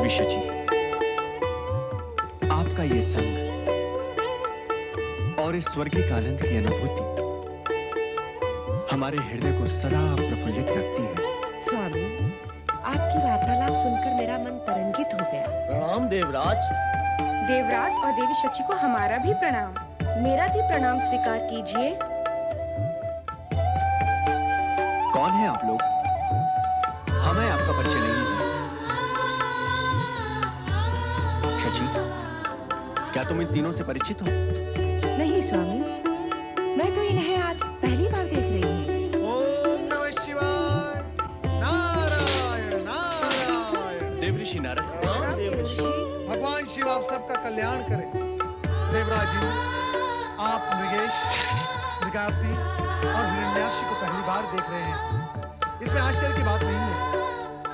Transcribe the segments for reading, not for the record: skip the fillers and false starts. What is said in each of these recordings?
देवी शची, आपका ये संग और इस स्वर्गीय आनंद की अनुभूति हमारे हृदय को सदा प्रफुल्लित रखती है। स्वामी, आपकी वार्तालाप सुनकर मेरा मन तरंगित हो गया। प्रणाम देवराज। देवराज और देवी शची को हमारा भी प्रणाम। मेरा भी प्रणाम स्वीकार कीजिए। कौन है आप लोग? हमें आपका परिचय नहीं है। शची, क्या तुम इन तीनों से परिचित हो? नहीं स्वामी, मैं तो इन्हें आज पहली बार देख रही हूँ। ओम नमः शिवाय। नारायण नारायण। देवऋषि नारद। भगवान शिव आप सबका कल्याण करें। देवराज जी, आप मृगेश, मृगावती और हिरण्याक्षी को पहली बार देख रहे हैं। इसमें आश्चर्य की बात नहीं है,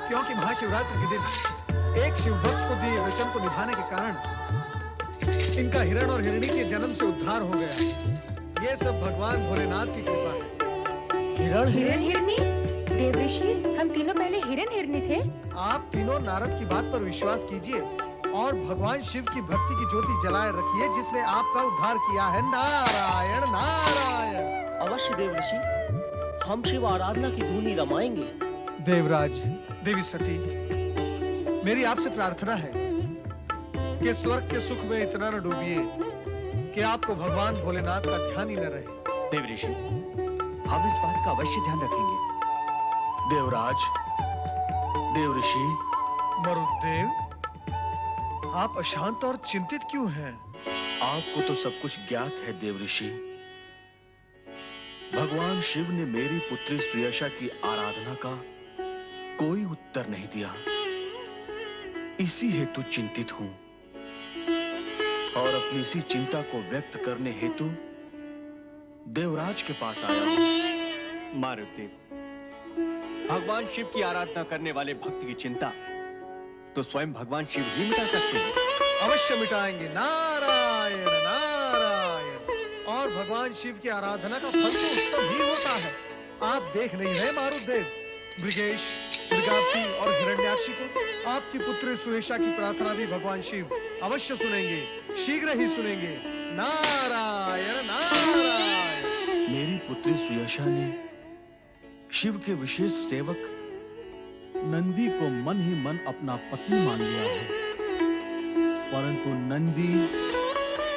क्योंकि महाशिवरात्रि के दिन एक शिव भक्त को दिए वचन को निभाने के कारण इनका हिरण और हिरणी के जन्म से उद्धार हो गया। ये सब भगवान भोलेनाथ की कृपा है। हिरण हिरनी? देवऋषि, हम तीनों पहले हिरण हिरनी थे। आप तीनों नारद की बात पर विश्वास कीजिए और भगवान शिव की भक्ति की ज्योति जलाए रखिए, जिसने आपका उद्धार किया है। नारायण नारायण। अवश्य देवऋषि, हम शिव आराधना की धुनी रमाएंगे। देवराज, देवी सती, मेरी आपसे प्रार्थना है कि स्वर्ग के सुख में इतना न डूबिए कि आपको भगवान भोलेनाथ का ध्यान ही न रहे। देवऋषि, हम इस बात का अवश्य ध्यान रखेंगे। देवराज, देवऋषि, मरुदेव, आप अशांत और चिंतित क्यों हैं? आपको तो सब कुछ ज्ञात है देवऋषि। भगवान शिव ने मेरी पुत्री सुयशा की आराधना का कोई उत्तर नहीं दिया, इसी हेतु चिंतित हूं और अपनी इसी चिंता को व्यक्त करने हेतु देवराज के पास आया हूं। मारुदेव, भगवान शिव की आराधना करने वाले भक्त की चिंता तो स्वयं भगवान शिव ही मिटा सकते हैं। अवश्य मिटाएंगे। नारायण नारायण। और भगवान शिव की आराधना का फल तो उत्तम ही होता है। आप देख नहीं रहे मारुदेव, मृगेश, मृगावती और हिरण्याक्षी को आपकी पुत्री सुयशा की प्रार्थना भी भगवान शिव अवश्य सुनेंगे, शीघ्र ही सुनेंगे। नारायण नारायण। मेरी पुत्री सुयशा ने शिव के विशेष सेवक नंदी को मन ही मन अपना पति मान लिया है, परंतु नंदी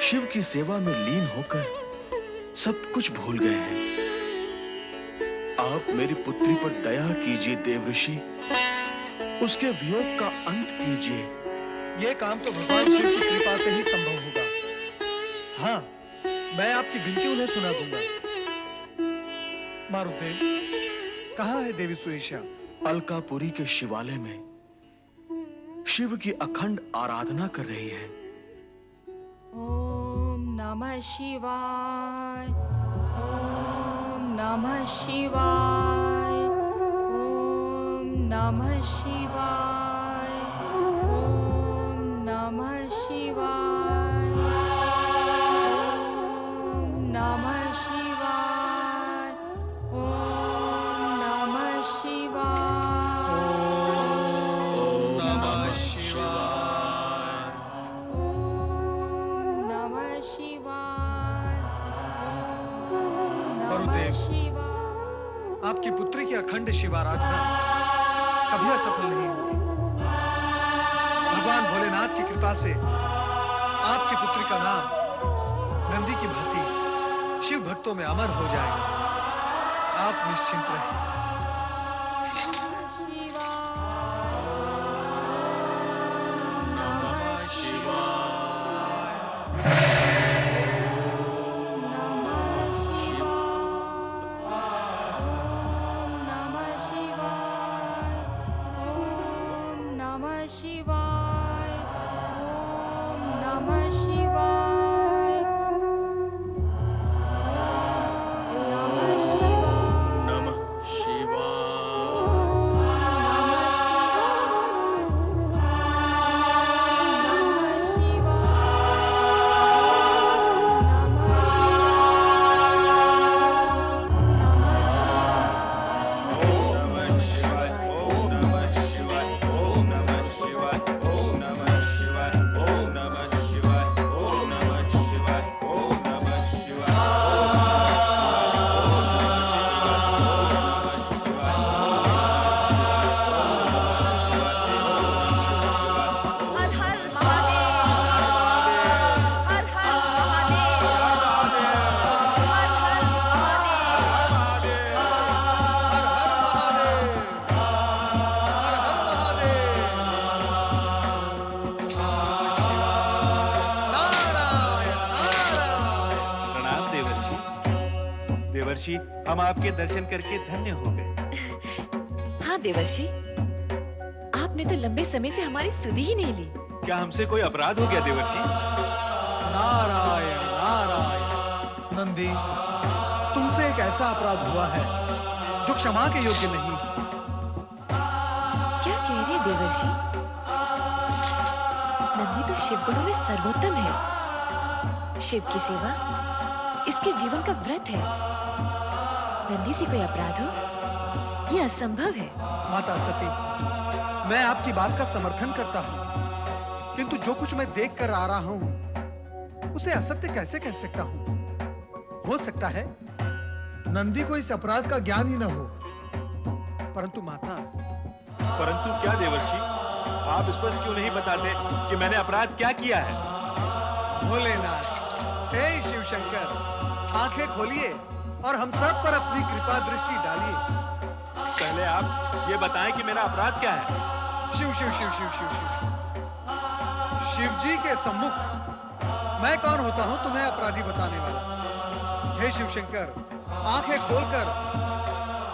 शिव की सेवा में लीन होकर सब कुछ भूल गए हैं। आप मेरी पुत्री पर दया कीजिए देवऋषि, उसके वियोग का अंत कीजिए। ये काम तो भगवान शिव की कृपा से ही संभव होगा। हाँ, मैं आपकी विनती उन्हें सुना दूंगा। मारुदेव, कहाँ है देवी सुयशा? अलकापुरी के शिवालय में शिव की अखंड आराधना कर रही है। ओम नमः शिवाय। ओम नमः शिवाय। ओम नमः शिवाय। ओम नमः शिवाय। ओम नमः शिवाय। ओम नमः शिवाय। ओम नमः शिवाय। ओम नमः शिवाय। ओम नमः गुरुदेव, शिवाय। आपकी पुत्री की अखंड शिव आराधना कभी असफल नहीं होगी। भगवान भोलेनाथ की कृपा से आपकी पुत्री का नाम नंदी की भांति शिव भक्तों में अमर हो जाएगा। आप निश्चिंत रहें। देवर्षि, हम आपके दर्शन करके धन्य हो गए। हाँ देवर्षि, आपने तो लंबे समय से हमारी सुधि ही नहीं ली। क्या हमसे कोई अपराध हो गया देवर्षि? नारायण नारायण। नंदी, तुमसे एक ऐसा अपराध हुआ है जो क्षमा के योग्य नहीं। क्या कह रहे देवर्षि? नंदी तो शिव गुणों में सर्वोत्तम है। शिव की सेवा इसके जीवन का व्रत है। नंदी से कोई अपराध हो, यह असंभव है। माता सती, मैं आपकी बात का समर्थन करता हूँ, किंतु जो कुछ मैं देख कर आ रहा हूँ उसे असत्य कैसे कह सकता हूँ? हो सकता है नंदी को इस अपराध का ज्ञान ही न हो, परंतु माता। परंतु क्या देवर्षि? आप स्पष्ट क्यों नहीं बताते कि मैंने अपराध क्या किया है? भोलेनाथ, हे शिव शंकर, आंखें खोलिए और हम सब पर अपनी कृपा दृष्टि डालिए। पहले आप ये बताएं कि मेरा अपराध क्या है। शिव शिव शिव शिव शिव शिव शिव जी के सम्मुख मैं कौन होता हूँ तुम्हें अपराधी बताने वाला? हे शिव शंकर, आंखें खोलकर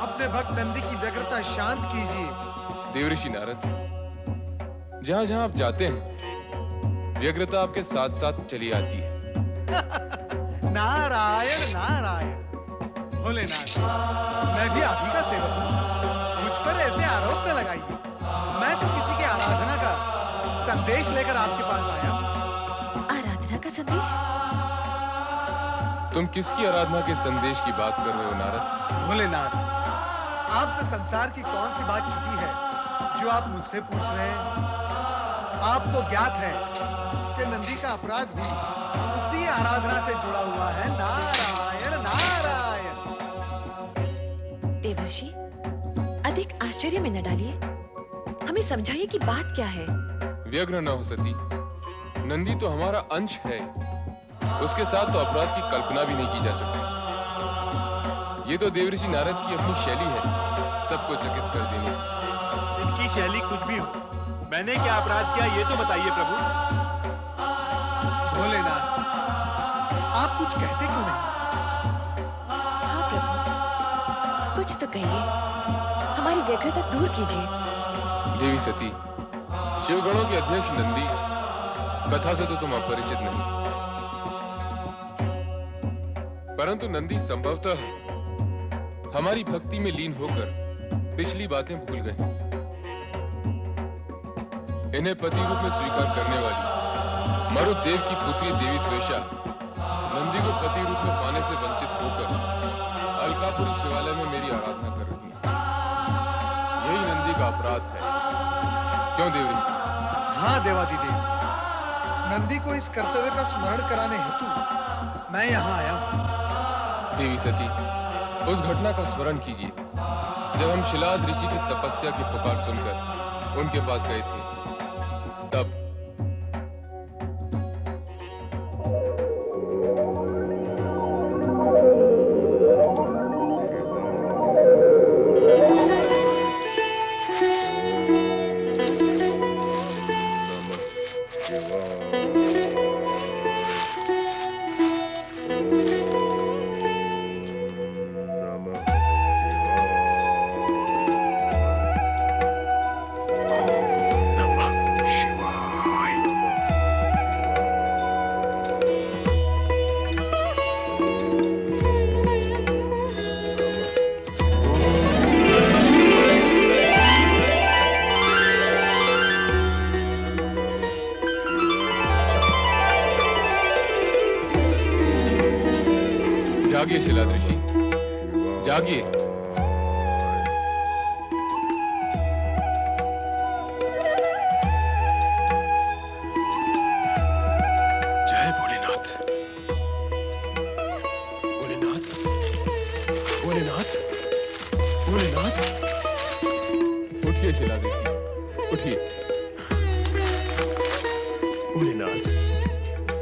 अपने भक्त नंदी की व्यग्रता शांत कीजिए। देवर्षि नारद, जहां जहां आप जाते हैं व्यग्रता आपके साथ साथ चली आती है। नारायण नारायण। भोलेनाथ, मैं भी आप ही का सेवक हूँ, मुझ पर ऐसे आरोप न लगाइए। मैं तो किसी की आराधना का संदेश लेकर आपके पास आया हूँ। आराधना का संदेश? तुम किसकी आराधना के संदेश की बात कर रहे हो नारद? भोलेनाथ, आपसे संसार की कौन सी बात छुपी है जो आप मुझसे पूछ रहे हैं? आपको ज्ञात है कि नंदी का अपराध भी उसी आराधना से जुड़ा हुआ है। नारायण नारायण। देवर्षि, अधिक आश्चर्य में न डालिए, हमें समझाइए कि बात क्या है। व्यग्र न हो सती, नंदी तो हमारा अंश है, उसके साथ तो अपराध की कल्पना भी नहीं की जा सकती। ये तो देवर्षि नारद की अपनी शैली है सबको चकित कर देने। इनकी शैली कुछ भी हो, मैंने क्या अपराध किया ये तो बताइए प्रभु। भोलेनाथ, आप कुछ कहते क्यों नहीं? हाँ प्रभु, कुछ तो कहिए, हमारी व्यग्रता दूर कीजिए। देवी सती, शिवगणों के अध्यक्ष नंदी कथा से तो तुम अपरिचित नहीं, परंतु नंदी संभवतः हमारी भक्ति में लीन होकर पिछली बातें भूल गए। इन्हें पति रूप में स्वीकार करने वाली मरुदेव की पुत्री देवी स्वेशा नंदी को पति रूप में पाने से वंचित होकर अलकापुरी शिवालय में मेरी आराधना कर रही है। यही नंदी का अपराध है, क्यों देवऋषि? हाँ देवादिदेव, नंदी को इस कर्तव्य का स्मरण कराने हेतु मैं यहाँ आया हूँ। देवी सती, उस घटना का स्मरण कीजिए जब हम शिलाद ऋषि की तपस्या की पुकार सुनकर उनके पास गए थे। तब जागिए शिलाद ऋषि, जागिए। जय भोलेनाथ। भोलेनाथ, भोलेनाथ, भोलेनाथ। उठिए शिलाद ऋषि, उठिए। भोलेनाथ,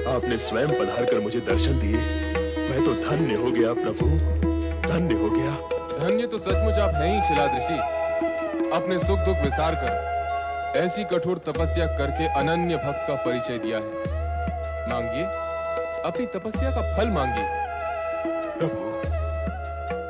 आपने स्वयं पधार कर मुझे दर्शन दिए। मैं तो धन्य हो गया प्रभु, धन्य हो गया। धन्य तो सचमुच आप हैं ही शिलाद ऋषि। अपने सुख दुख विसार कर ऐसी कठोर तपस्या करके अनन्य भक्त का परिचय दिया है। मांगिए, अपनी तपस्या का फल मांगिए। प्रभु,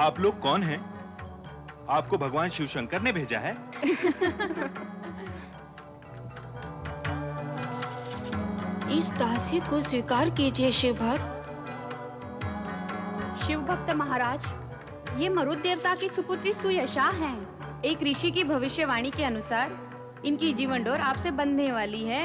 आप लोग कौन हैं? आपको भगवान शिव शंकर ने भेजा है? इस दासी को स्वीकार कीजिए शिव भक्त। शिव भक्त महाराज, ये मरुत देवता की सुपुत्री सुयशा हैं। एक ऋषि की भविष्यवाणी के अनुसार इनकी जीवन डोर आपसे बंधने वाली है।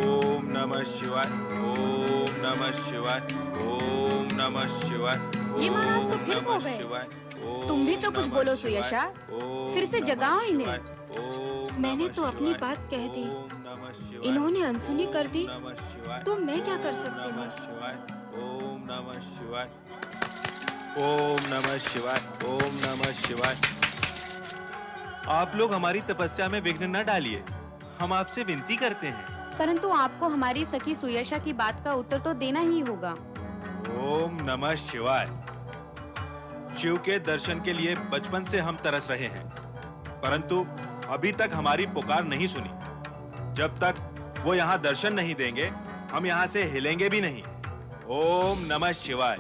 ओम नमः शिवाय, ओम नमः शिवाय, ओम नमः शिवाय। ये महाराज तो ओम फिर नमः हो गए। शिवाय, ओम तुम भी तो कुछ नमः बोलो शिवाय, सुयशा। ओम फिर से नमः जगाओ इन्हें। शिवाय, ओम मैंने नमः तो अपनी शिवाय, बात कह दी। ओम नमः शिवाय, इन्होंने अनसुनी कर दी, ओम नमः शिवाय, तो मैं क्या कर सकती ओम हूँ? नमः शिवाय, ओम नमः शिवाय, ओम नमः शिवाय, ओम नमः शिवाय। आप लोग हमारी तपस्या में विघ्न न डालिए, हम आपसे विनती करते हैं। परंतु आपको हमारी सखी सुयशा की बात का उत्तर तो देना ही होगा। ओम नमः शिवाय। शिव के दर्शन के लिए बचपन से हम तरस रहे हैं, परंतु अभी तक हमारी पुकार नहीं सुनी। जब तक वो यहाँ दर्शन नहीं देंगे, हम यहाँ से हिलेंगे भी नहीं। ओम नमः शिवाय,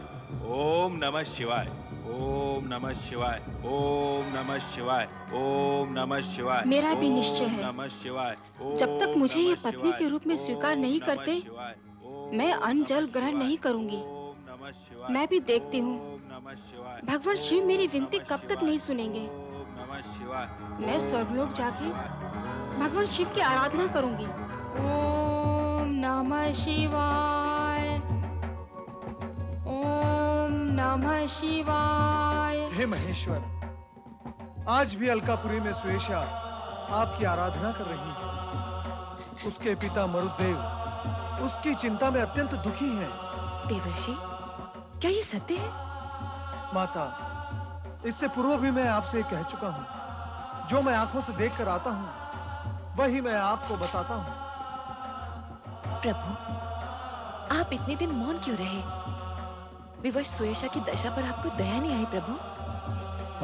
ओम नमः शिवाय, ओम नमः शिवाय, ओम नमः शिवाय, ओम नमः शिवाय। मेरा भी निश्चय है। ओम नमः शिवाय, जब तक मुझे ये ओम नमः पत्नी के शिवाय, रूप में स्वीकार ओम नहीं नमः करते, शिवाय, ओम मैं अन्न नमः जल ग्रहण शिवाय, नहीं करूंगी। ओम नमः शिवाय, मैं भी देखती हूँ ओम नमः शिवाय, भगवान शिव मेरी विनती नमः कब तक शिवाय, नहीं सुनेंगे। ओम नमः शिवाय, मैं स्वर्गलोक जाके भगवान शिव की आराधना करूंगी। ओम नमः शिवाय, ओम नमः शिवाय। हे महेश्वर, आज भी अलकापुरी में सुयशा आपकी आराधना कर रही है। उसके पिता मरुदेव उसकी चिंता में अत्यंत दुखी हैं। देवर्षि, क्या ये सत्य है? माता, इससे पूर्व भी मैं आपसे कह चुका हूँ। जो मैं आंखों से देख कर आता हूँ, वही मैं आपको बताता हूँ। प्रभु, आप इतने दिन मौन क्यों रहे? विवश सुयशा की दशा पर आपको दया नहीं आई प्रभु?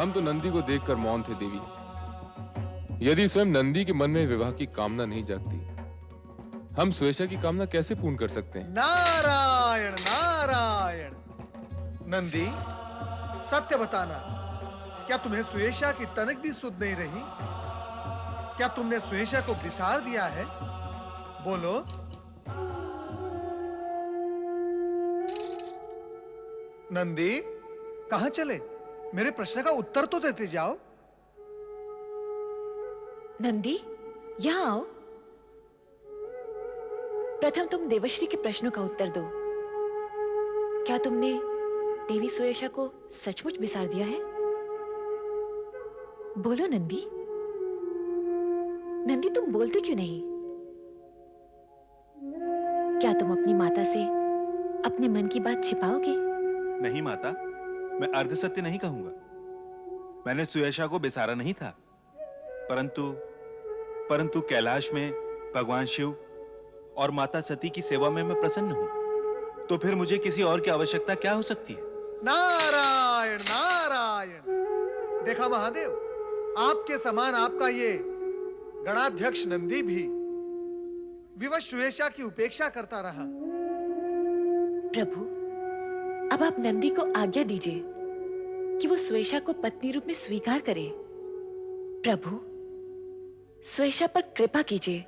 हम तो नंदी को देखकर मौन थे देवी। यदि स्वयं नंदी के मन में विवाह की कामना नहीं जागती, हम सुयशा की कामना कैसे पूर्ण कर सकते हैं? नारायण नारायण। नंदी, सत्य बताना, क्या तुम्हें सुयशा की तनक भी सुध नहीं रही? क्या तुमने सुयशा को बिसार दिया है? बोलो। नंदी, कहां चले? मेरे प्रश्न का उत्तर तो देते जाओ। नंदी, यहाँ आओ। प्रथम तुम देवश्री के प्रश्नों का उत्तर दो। क्या तुमने देवी सुयशा को सचमुच बिसार दिया है? बोलो नंदी। नंदी, तुम बोलते क्यों नहीं? क्या तुम अपनी माता से अपने मन की बात छिपाओगे? नहीं माता, मैं अर्ध सत्य नहीं कहूंगा। मैंने सुयशा को बिसारा नहीं था, परंतु कैलाश में भगवान शिव और माता सती की सेवा में मैं प्रसन्न हूं। तो फिर मुझे किसी और की आवश्यकता क्या हो सकती है? नारायण नारायण। देखा महादेव, आपके समान आपका ये गणाध्यक्ष नंदी भी विवश सुयशा की उपेक्षा करता रहा। प्रभु, अब आप नंदी को आज्ञा दीजिए कि वो सुयशा को पत्नी रूप में स्वीकार करे। प्रभु, सुयशा पर कृपा कीजिए,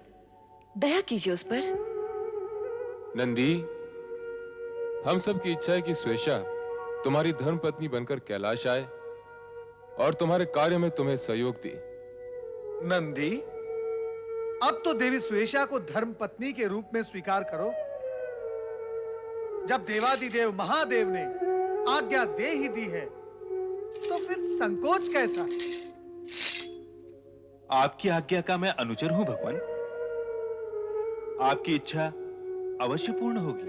दया कीजिए उस पर। नंदी, हम सब की इच्छा है कि सुयशा तुम्हारी धर्म पत्नी बनकर कैलाश आए और तुम्हारे कार्य में तुम्हें सहयोग दे। नंदी, अब तो देवी सुयशा को धर्म पत्नी के रूप में स्वीकार करो। जब देवादिदेव महादेव ने आज्ञा दे ही दी है, तो फिर संकोच कैसा? आपकी आज्ञा का मैं अनुचर हूं भगवान। आपकी इच्छा अवश्य पूर्ण होगी।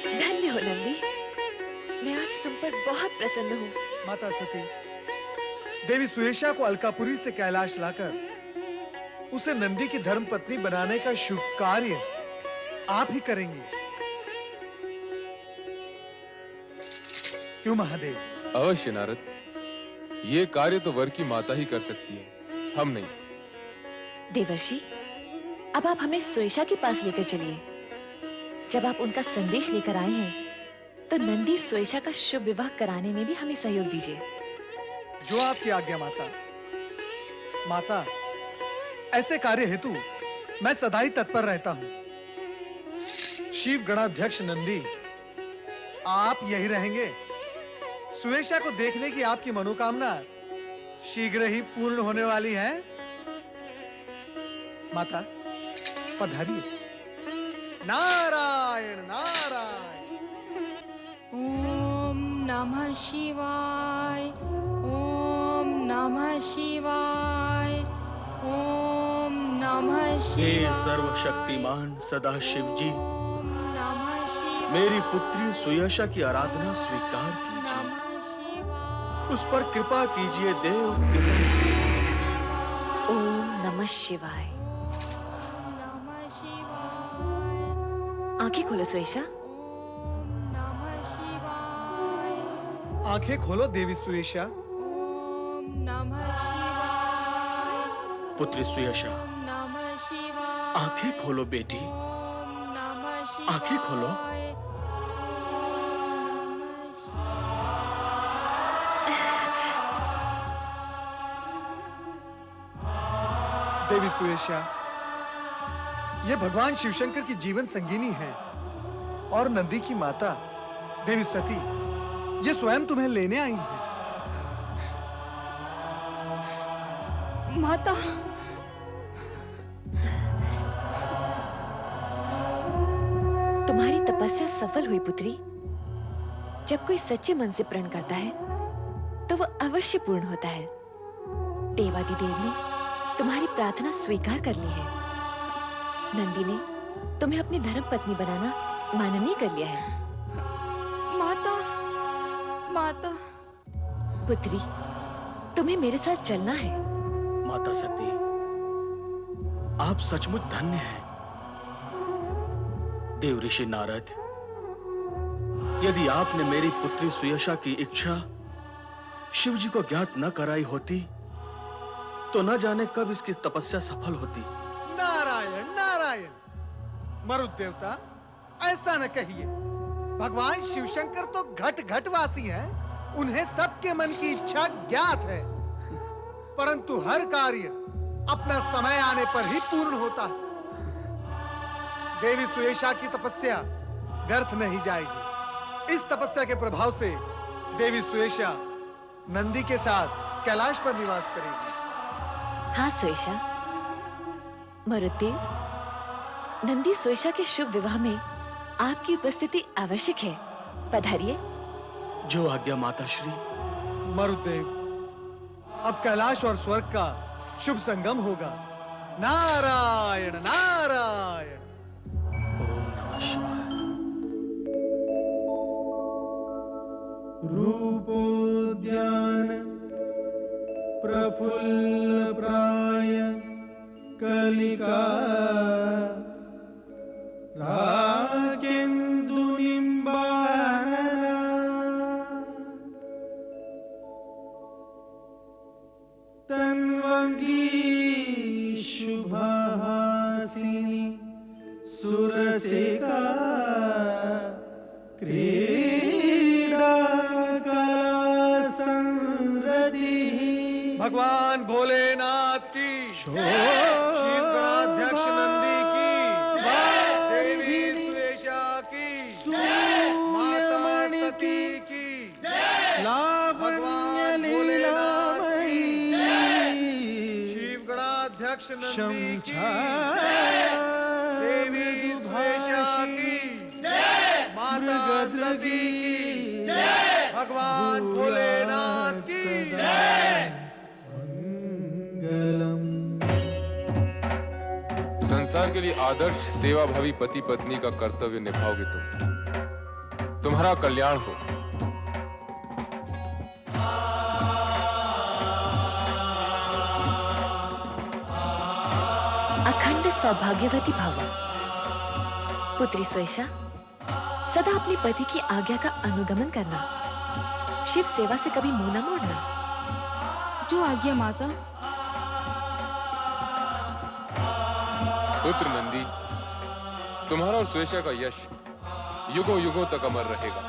धन्य हो नंदी, मैं आज तुम पर बहुत प्रसन्न हूँ। माता सती, देवी सुयशा को अलकापुरी से कैलाश लाकर उसे नंदी की धर्म पत्नी बनाने का शुभ कार्य आप ही करेंगे, क्यों महादेव? अवश्य नारद, ये कार्य तो वर की माता ही कर सकती है, हम नहीं। देवर्षि, अब आप हमें सुयशा के पास लेकर चलिए। जब आप उनका संदेश लेकर आए हैं, तो नंदी स्वेशा का शुभ विवाह कराने में भी हमें सहयोग दीजिए। जो आपकी आज्ञा माता। माता, ऐसे कार्य हेतु मैं सदा ही तत्पर रहता हूं। शिव गणाध्यक्ष नंदी, आप यही रहेंगे? सुवेशा को देखने की आपकी मनोकामना शीघ्र ही पूर्ण होने वाली है। माता, पधारिए। नारायण नारायण। ओम नमः शिवाय, ओम नमः शिवाय, ओम नमः हे शिवाय, सर्वशक्तिमान सदाशिव जी, नमः शिवाय, मेरी पुत्री सुयशा की आराधना स्वीकार कीजिए। नमः शिवाय, उस पर कृपा कीजिए देव, कृपा कीजिए। ओम नमः शिवाय। नमः शिवाय, आंखें खोलो स्वेशा। नमः शिवाय, आंखें खोलो देवी सुवेशा। ओम नमः शिवाय, पुत्री सुयशा, नमः शिवाय, आंखें खोलो बेटी, ओम नमः शिवाय, आंखें खोलो। देवी सुवेशा, ये भगवान शिवशंकर की जीवन संगिनी है और नंदी की माता देवी सती ये स्वयं तुम्हें लेने आई है। माता, तुम्हारी तपस्या सफल हुई पुत्री। जब कोई सच्चे मन से प्रण करता है तो वो अवश्य पूर्ण होता है। देवादिदेव ने तुम्हारी प्रार्थना स्वीकार कर ली है। नंदी ने तुम्हें अपनी धर्म पत्नी बनाना माननीय कर लिया है। माता, माता, पुत्री, तुम्हें मेरे साथ चलना है। माता सती, आप सचमुच धन्य हैं। देव ऋषि नारद, यदि आपने मेरी पुत्री सुयशा की इच्छा शिव जी को ज्ञात न कराई होती तो न जाने कब इसकी तपस्या सफल होती। नारायण नारायण। मरुत देवता, ऐसा न कहिए। भगवान शिवशंकर तो घट घट वासी हैं। उन्हें सबके मन की इच्छा ज्ञात है, परंतु हर कार्य अपना समय आने पर ही पूर्ण होता है। देवी सुयशा की तपस्या व्यर्थ नहीं जाएगी। इस तपस्या के प्रभाव से देवी सुयशा नंदी के साथ कैलाश पर निवास करेगी। हाँ स्वेशा। मरुदेव, नंदी स्वेशा के शुभ विवाह में आपकी उपस्थिति आवश्यक है। पधारिए। जो आज्ञा माता श्री। मरुदेव, अब कैलाश और स्वर्ग का शुभ संगम होगा। नारायण नारायण। ओम नमः शिवाय। रूपोद्यान प्रफुल्ल प्राय कलिका राकेन्दु निम्बानना तन्वंगी शुभहासिनी सुरसेका क्रीडा कला संरति। भगवान भोलेनाथ की, शिव गणाध्यक्ष नंदी की, देवी सुयशा की, माता सती की, भगवान भोलेनाथ की, शिव गणाध्यक्ष नंदी की, देवी सुयशा की, माता सती की, भगवान भोलेनाथ की। संसार के लिए आदर्श सेवाभावी पति पत्नी का कर्तव्य निभाओगे तुम। तुम्हारा कल्याण हो। अखंड सौभाग्यवती भव। पुत्री स्वेशा, सदा अपने पति की आज्ञा का अनुगमन करना। शिव सेवा से कभी मुंह न मोड़ना। जो आज्ञा माता। पुत्र नंदी, तुम्हारा और स्वेशा का यश युगों युगों तक अमर रहेगा।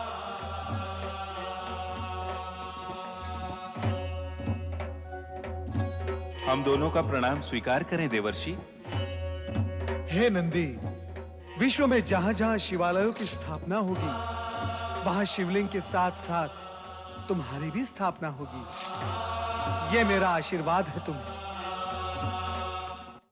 हम दोनों का प्रणाम स्वीकार करें देवर्षि। हे नंदी, विश्व में जहां-जहां शिवालयों की स्थापना होगी, वहां शिवलिंग के साथ-साथ तुम्हारी भी स्थापना होगी। ये मेरा आशीर्वाद है तुम्हें।